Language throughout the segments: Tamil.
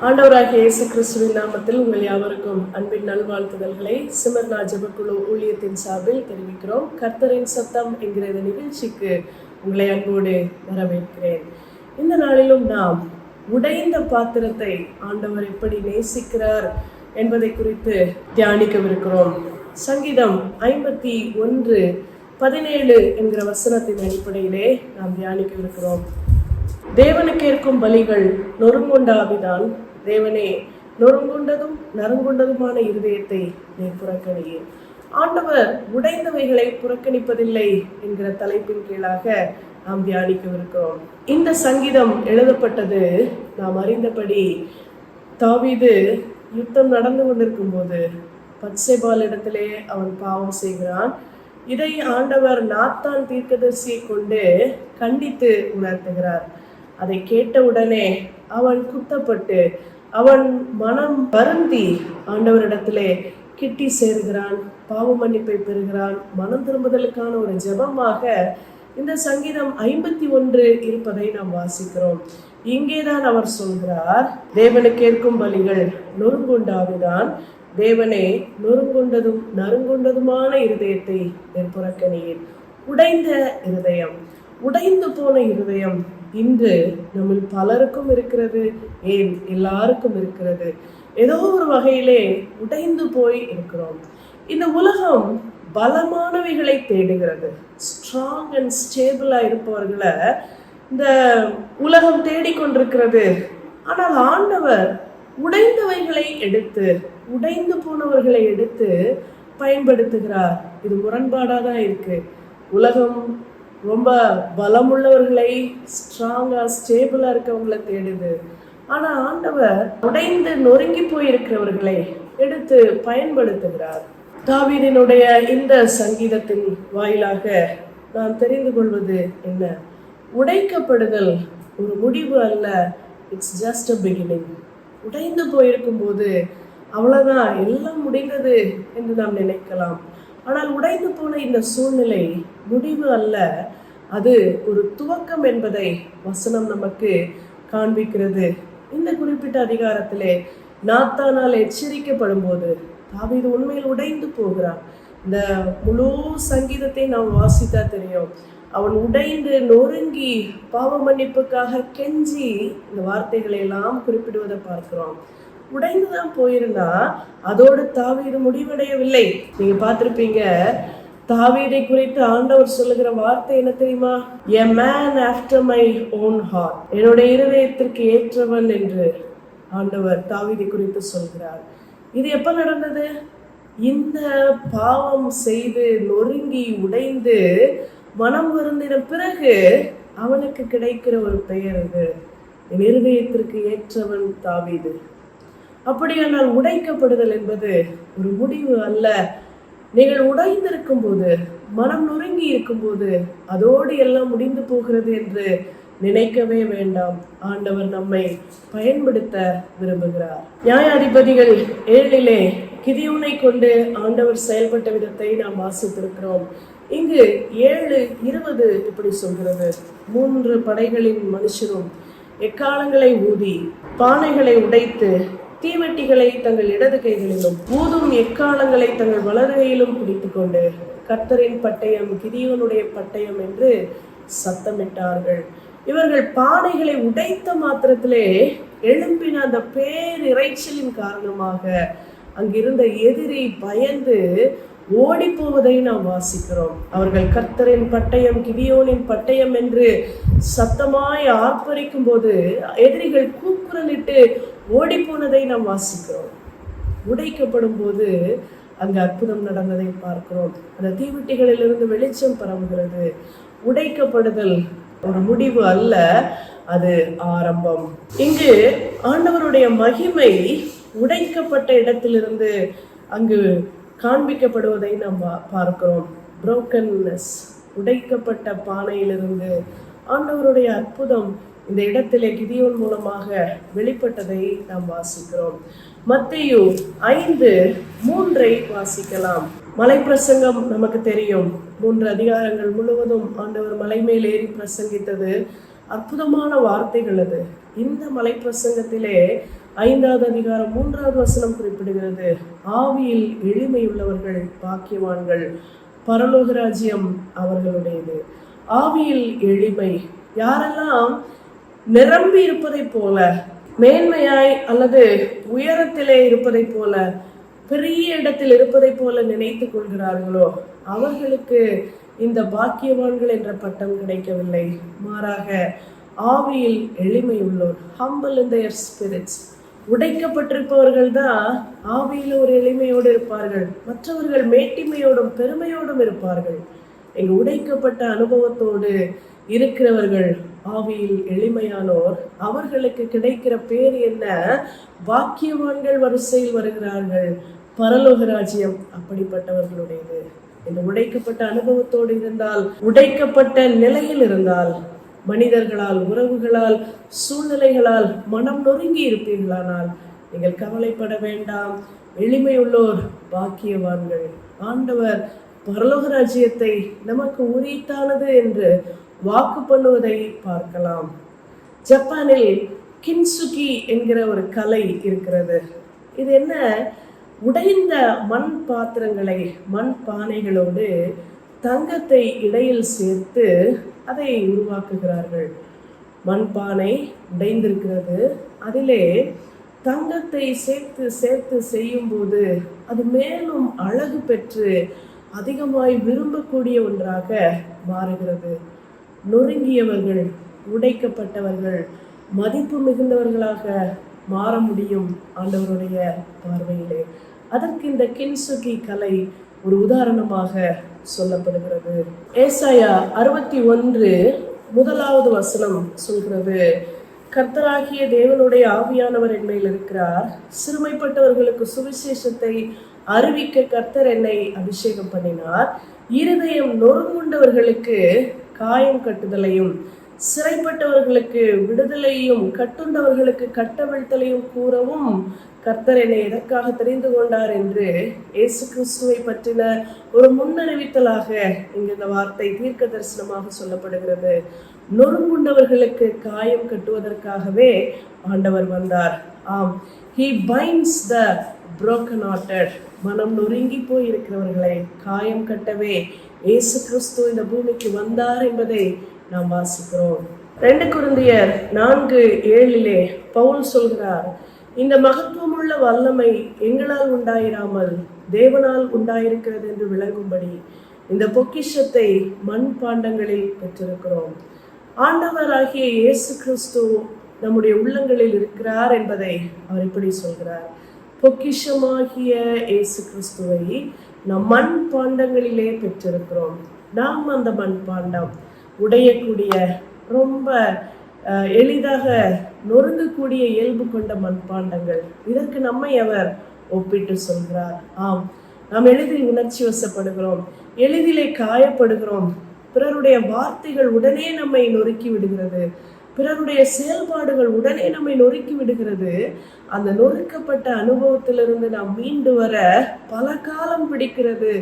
ஆண்டவராகிய இயேசு கிறிஸ்துவின் நாமத்தில் உங்கள் யாவருக்கும் அன்பின் நல்வாழ்த்துதல்களை சிமர்னா ஜெபக்குழு ஊழியத்தின் சார்பில் தெரிவிக்கிறோம். கர்த்தரின் சத்தம் என்கிற இந்த நிகழ்ச்சிக்கு உங்களை அன்போடு வரவேற்கிறேன். இந்த நாளிலும் நாம் உடைந்த பாத்திரத்தை ஆண்டவர் எப்படி நேசிக்கிறார் என்பதை குறித்து தியானிக்கவிருக்கிறோம். சங்கீதம் 51:17 என்கிற வசனத்தின் அடிப்படையிலே நாம் தியானிக்கவிருக்கிறோம். தேவனுக்கேற்கும் பலிகள் நொறுங்குண்ட ஆவிதான், தேவனே நொறுங்குண்டதும் நறுங்குண்டதுமான இருதயத்தை நீ புறக்கணியேன். ஆண்டவர் உடைந்தவைகளை புறக்கணிப்பதில்லை என்கிற தலைப்பின் கீழாக நாம் தியானிக்கவிருக்கிறோம். இந்த சங்கீதம் எழுதப்பட்டது நாம் அறிந்தபடி தாவீது யுத்தம் நடந்து கொண்டிருக்கும் போது பத்சேபாளிடத்திலே அவன் பாவம் செய்கிறான். இதை ஆண்டவர் நாத்தான் தீர்க்கதரிசியை கொண்டு கண்டித்து உணர்த்துகிறார். அதை கேட்டவுடனே அவன் குத்தப்பட்டு அவன் மனம் வருந்தி ஆண்டவரிடத்திலே கிட்டி சேர்கிறான், பாவ மன்னிப்பை பெறுகிறான். மனம் திரும்புதலுக்கான ஒரு ஜெபமாக இந்த சங்கீதம் 51 இருப்பதை நாம் வாசிக்கிறோம். இங்கேதான் அவர் சொல்கிறார், தேவனுக்கேற்கும் பலிகள் நொறுங்குண்டாவிதான், தேவனே நொறுங்குண்டதும் நறுங்குண்டதுமான இருதயத்தை புறக்கணியேன். உடைந்த இருதயம், உடைந்து போன இருதயம் இன்று நம்மில் பலருக்கும் இருக்கிறது. ஏன் எல்லாருக்கும் இருக்கிறது. ஏதோ ஒரு வகையிலே உடைந்து போய் இருக்கிறோம். இந்த உலகம் பலமானவைகளை தேடுகிறது. ஸ்ட்ராங் அண்ட் ஸ்டேபிளா இருப்பவர்களை இந்த உலகம் தேடிக்கொண்டிருக்கிறது. ஆனால் ஆண்டவர் உடைந்தவைகளை எடுத்து, உடைந்து போனவர்களை எடுத்து பயன்படுத்துகிறார். இது முரண்பாடாதான் இருக்கு. உலகம் ரொம்ப பலமுள்ளவர்களை, ஸ்ட்ராங்கா ஸ்டேபிளா இருக்கவங்களை தேடுது. ஆனா ஆண்டவர் உடைந்து நொறுங்கி போயிருக்கிறவர்களை எடுத்து பயன்படுத்துகிறார். தாவீதினுடைய இந்த சங்கீதத்தின் வாயிலாக நாம் தெரிந்து கொள்வது என்ன? உடைக்கப்படுதல் ஒரு முடிவு அல்ல, இட்ஸ் ஜஸ்ட் அ பிகினிங். உடைந்து போயிருக்கும் போது அவ்வளவுதான், எல்லாம் முடிந்தது என்று நாம் நினைக்கலாம். ஆனால் உடைந்து போன இந்த சூழ்நிலை முடிவு அல்ல, அது ஒரு துவக்கம் என்பதை வசனம் நமக்கு காண்பிக்கிறது. இந்த குறிப்பிட்ட அதிகாரத்திலே நாத்தானால் எச்சரிக்கப்படும் போது தாவீது உண்மையில் உடைந்து போகிறான். இந்த முழு சங்கீதத்தை நாம் வாசித்தா தெரியும். அவன் உடைந்து நொறுங்கி பாவ மன்னிப்புக்காக கெஞ்சி இந்த வார்த்தைகளை எல்லாம் குறிப்பிடுவதை பார்க்கிறோம். உடைந்துதான் போயிருந்தா அதோடு தாவீது முடிவடையவில்லை. நீங்க பார்த்திருப்பீங்க, தாவீதை குறித்து ஆண்டவர் சொல்லுகிற வார்த்தை என்ன தெரியுமா? A man after my own heart, என்னுடைய இருதயத்திற்கு ஏற்றவன் என்று ஆண்டவர் தாவீதை குறித்து சொல்கிறார். இது எப்ப நடந்தது? இந்த பாவம் செய்து நொறுங்கி உடைந்து மனம் வருந்தின பிறகு அவனுக்கு கிடைக்கிற ஒரு பெயர் இது, என் இருதயத்திற்கு ஏற்றவன் தாவீது. அப்படியானால் உடைக்கப்படுதல் என்பது ஒரு முடிவு அல்ல. நீங்கள் உடைந்திருக்கும் போது, மனம் நொறுங்கி இருக்கும் போது அதோடு எல்லாம் முடிந்து போகிறது என்று நினைக்கவே வேண்டாம். ஆண்டவர் நம்மை பயன்படுத்த விரும்புகிறார். நியாயாதிபதிகள் 7 கிதியோனை கொண்டு ஆண்டவர் செயல்பட்ட விதத்தை நாம் வாசித்திருக்கிறோம். இங்கு 7:20 இப்படி சொல்கிறது, 3 படைகளின் மனுஷரும் எக்காலங்களை ஊதி பானைகளை உடைத்து தீவெட்டிகளை தங்கள் இடது கைகளிலும் ஊதும் எக்காலங்களை தங்கள் வலது கையிலும் பிடித்துக் கொண்டு கர்த்தரின் பட்டயம் கிதியோனுடைய பட்டயம் என்று சத்தமிட்டார்கள். இவர்கள் பானைகளை உடைத்த மாத்திரத்திலே எழும்பின அந்த பேரிரைச்சலின் காரணமாக அங்கிருந்த எதிரி பயந்து ஓடி போவதை நாம் வாசிக்கிறோம். அவர்கள் கர்த்தரின் பட்டயம் கிதியோனின் பட்டயம் என்று சத்தமாய் ஆர்ப்பரிக்கும் போது எதிரிகள் கூக்குரலிட்டு ஓடி போனதை நாம் வாசிக்கிறோம். உடைக்கப்படும் போது அங்கு அற்புதம் நடந்ததை பார்க்கிறோம். அந்த தீவெட்டிகளிலிருந்து வெளிச்சம் பரவுகிறது. உடைக்கப்படுதல் ஒரு முடிவு அல்ல, அது ஆரம்பம். இங்கு ஆண்டவருடைய மகிமை உடைக்கப்பட்ட இடத்திலிருந்து அங்கு காண்பிக்கப்படுவதை நாம் பார்க்கிறோம். புரோக்கன்னஸ், உடைக்கப்பட்ட பானையிலிருந்து ஆண்டவருடைய அற்புதம் இந்த இடத்திலே கிதியோன் மூலமாக வெளிப்பட்டதை நாம் வாசிக்கிறோம். மத்தேயு 5:3 வாசிக்கலாம். மலை பிரசங்கம் நமக்கு தெரியும். 3 அதிகாரங்கள் முழுவதும் ஆண்டவர் மலை மேல் ஏறி பிரசங்கித்தது. அற்புதமான வார்த்தைகள் அது. இந்த மலை பிரசங்கத்திலே 5வது அதிகாரம் 3வது வசனம் குறிப்பிடுகிறது, ஆவியில் எளிமையுள்ளவர்கள் பாக்கியவான்கள், பரலோக ராஜ்யம் அவர்களுடையது. ஆவியில் எளிமை, யாரெல்லாம் நிரம்பி இருப்பதை போல, மேன்மையாய் அல்லது உயரத்திலே இருப்பதை போல, பெரிய இடத்தில் இருப்பதை போல நினைத்து கொள்கிறார்களோ அவர்களுக்கு இந்த பாக்கியவான்கள் என்ற பட்டம் கிடைக்கவில்லை. மாறாக ஆவியில் எளிமை உள்ளோர், ஹம்பிள் இன் தேர் ஸ்பிரிட்ஸ், உடைக்கப்பட்டிருப்பவர்கள் தான் ஆவியில் ஒரு எளிமையோடு இருப்பார்கள். மற்றவர்கள் மேட்டிமையோடும் பெருமையோடும் இருப்பார்கள். இங்கு உடைக்கப்பட்ட அனுபவத்தோடு இருக்கிறவர்கள் ஆவியில் எளிமையானோர். அவர்களுக்கு கிடைக்கிற பேர் என்ன? பாக்கியவான்கள் வரிசையில் வருகிறார்கள். பரலோக ராஜ்யம் அப்படிப்பட்டவர்களுடையது. இந்த உடைக்கப்பட்ட அனுபவத்தோடு இருந்தால், உடைக்கப்பட்ட நிலையில் இருந்தால், மனிதர்களால், உறவுகளால், சூழ்நிலைகளால் மனம் நொறுங்கி இருப்பீர்களானால் நீங்கள் கவலைப்பட வேண்டாம். எளிமையுள்ளோர் பாக்கியவான்கள். ஆண்டவர் பரலோக ராஜ்யத்தை நமக்கு உரித்தானது என்று வாக்கு பண்ணுவதை பார்க்கலாம். ஜப்பானில் கின்சுகி என்கிற ஒரு கலை இருக்கிறது. இது என்ன? உடைந்த மண் பாத்திரங்களை, மண் பானைகளோடு தங்கத்தை இடையில் சேர்த்து அதை உருவாக்குகிறார்கள். மண்பானை உடைந்திருக்கிறது, அதிலே தங்கத்தை சேர்த்து சேர்த்து செய்யும் போது அது மேலும் அழகு பெற்று அதிகமாய் விரும்பக்கூடிய ஒன்றாக மாறுகிறது. நொறுங்கியவர்கள், உடைக்கப்பட்டவர்கள் மதிப்பு மிகுந்தவர்களாக மாற முடியும் ஆண்டவருடைய பார்வையிலே. அதற்கு இந்த கின்சுகி கலை ஒரு உதாரணமாக சொல்லப்படுகிறது. ஏசாயா 61:1 வசனம் சொல்கிறது, கர்த்தராகிய தேவனுடைய ஆவியானவர் என் மேல் இருக்கிறார், சிறுமைப்பட்டவர்களுக்கு சுவிசேஷத்தை அறிவிக்க கர்த்தர் என்னை அபிஷேகம் பண்ணினார், இருதயம் நொறுங்குண்டவர்களுக்கு காயம் கட்டுதலையும், சிறைப்பட்டவர்களுக்கு விடுதலையும், கட்டுண்டவர்களுக்கு கட்டவிழ்த்தலையும் கூறவும் கர்த்தர் என்னை எதற்காக தெரிந்து கொண்டார் என்று இயேசு கிறிஸ்துவை பற்றின ஒரு முன்னறிவித்தலாக இங்கு இந்த வார்த்தை தீர்க்க தரிசனமாக சொல்லப்படுகிறது. நொறுங்குண்டவர்களுக்கு காயம் கட்டுவதற்காகவே ஆண்டவர் வந்தார். ஆம், he binds the broken-hearted, மனம் நொறுங்கி போய் இருக்கிறவர்களை காயம் கட்டவே இயேசு கிறிஸ்து இந்த பூமிக்கு வந்தார் என்பதை நாம் வாசிக்கிறோம். 2 கொரிந்தியர் 4:7 பவுல் சொல்கிறார், இந்த மகத்துவமுள்ள வல்லமை எங்களால் உண்டாயிராமல் தேவனால் உண்டாயிருக்கிறது என்று விளங்கும்படி இந்த பொக்கிஷத்தை மண் பாண்டங்களில் பெற்றிருக்கிறோம். ஆண்டவராகிய இயேசு கிறிஸ்து நம்முடைய உள்ளங்களில் இருக்கிறார் என்பதை அவர் இப்படி சொல்கிறார். பொக்கிஷமாகிய இயேசு கிறிஸ்துவை நம் மண் பாண்டங்களிலே பெற்றிருக்கிறோம். நாம் அந்த மண் பாண்டம், உடையக்கூடிய, ரொம்ப எளிதாக நொறுங்கக்கூடிய இயல்பு கொண்ட மண்பாண்டங்கள். இதற்கு நம்மை அவர் ஒப்பிட்டு சொல்கிறார். ஆம், நாம் எளிதில் உணர்ச்சி வசப்படுகிறோம், எளிதிலே காயப்படுகிறோம். பிறருடைய வார்த்தைகள் உடனே நம்மை நொறுக்கி விடுகிறது, பிறருடைய செயல்பாடுகள் உடனே நம்மை நொறுக்கி விடுகிறது. அந்த நொறுக்கப்பட்ட அனுபவத்திலிருந்து நாம் மீண்டு வர பல காலம் பிடிக்கிறது,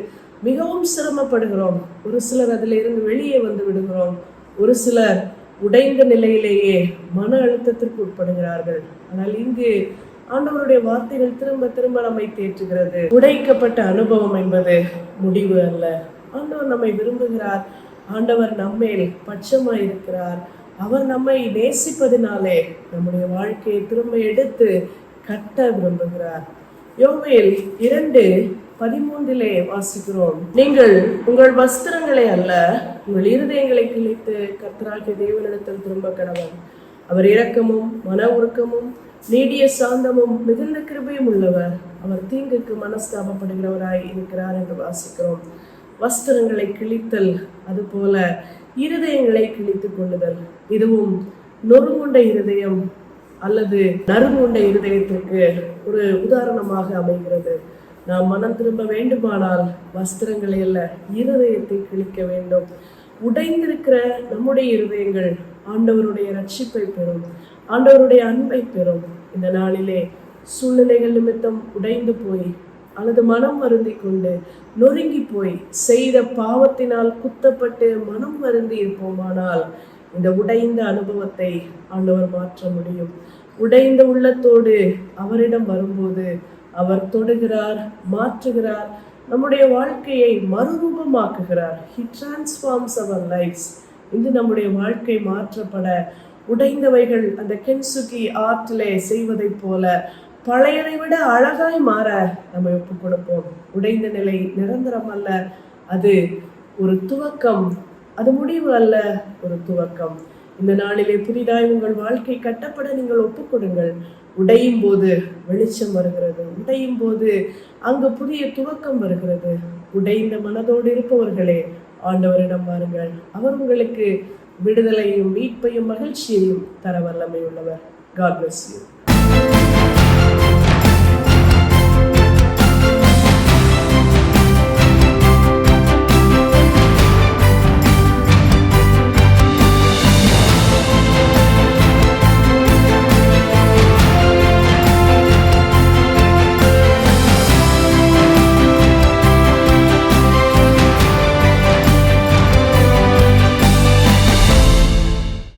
மிகவும் சிரமப்படுகிறோம். ஒரு சிலர் அதிலிருந்து வெளியே வந்து விடுகிறோம், ஒரு சிலர் உடைந்த நிலையிலேயே மன அழுத்தத்திற்கு உட்படுகிறார்கள். ஆனால் இங்கு ஆண்டவருடைய வார்த்தைகள் திரும்ப திரும்ப நம்மை தேற்றுகிறது. உடைக்கப்பட்ட அனுபவம் என்பது முடிவு அல்ல. ஆண்டவர் நம்மை விரும்புகிறார், ஆண்டவர் நம்மேல் பட்சமாய் இருக்கிறார். அவர் நம்மை நேசிப்பதினாலே நம்முடைய வாழ்க்கையை திரும்ப எடுத்து கட்ட விரும்புகிறார். யோவேல் 2:13 வாசிக்கிறோம், நீங்கள் உங்கள் வஸ்திரங்களை அல்ல உங்கள் இருதயங்களை கிழித்து கர்த்தராகிய தேவனிடத்தில் திரும்ப கடவன். அவர் இரக்கமும் மன உருக்கமும் நீடிய சாந்தமும் மிகுந்த கிருபையும் உள்ளவர், அவர் தீங்குக்கு மனஸ்தாபப்படுகிறவராய் இருக்கிறார் என்று வாசிக்கிறோம். வஸ்திரங்களை கிழித்தல், அதுபோல இருதயங்களை கிழித்துக் கொள்ளுதல், இதுவும் நொறுங்குண்ட இருதயம் அல்லது நறுங்குண்ட இருதயத்திற்கு ஒரு உதாரணமாக அமைகிறது. நாம் மனம் திரும்ப வேண்டுமானால் வஸ்திரங்களை அல்ல, இருதயத்தை கிழிக்க வேண்டும். உடைந்திருக்கிற நம்முடைய இருதயங்கள் ஆண்டவருடைய ரட்சிப்பை பெறும், ஆண்டவருடைய அன்பை பெறும். இந்த நாளிலே சூழ்நிலைகள் நிமித்தம் உடைந்து போய் அல்லது மனம் வருந்தி கொண்டு நொறுங்கி போய் செய்த பாவத்தினால் குத்தப்பட்டு மனம் வருந்தி இருப்போமானால் இந்த உடைந்த அனுபவத்தை ஆண்டவர் மாற்ற முடியும். உடைந்த உள்ளத்தோடு அவரிடம் வரும்போது அவர் தொடுகிறார், மாற்றுகிறார், நம்முடைய வாழ்க்கையை மறுரூபமாக்குகிறார். He transforms our lives. இன்று நம்முடைய வாழ்க்கை மாற்றப்பட உடைந்தவைகள் அந்த கென்சுகி ஆற்றிலே செய்வதை போல பழையதை விட அழகாய் மாற நம்ம ஒப்புக் கொடுப்போம். உடைந்த நிலை நிரந்தரம் அல்ல, அது ஒரு துவக்கம், அது முடிவு அல்ல, ஒரு துவக்கம். இந்த நாளிலே புதிதாய் உங்கள் வாழ்க்கை கட்டப்பட நீங்கள் ஒப்புக்கொடுங்கள். உடையும் போது வெளிச்சம் வருகிறது, உடையும் போது அங்கு புதிய துவக்கம் வருகிறது. உடைந்த மனதோடு இருப்பவர்களே ஆண்டவரிடம் வாருங்கள். அவர் உங்களுக்கு விடுதலையும் மீட்பையும் மகிழ்ச்சியையும் தர வல்லமை உள்ளவர். God bless you.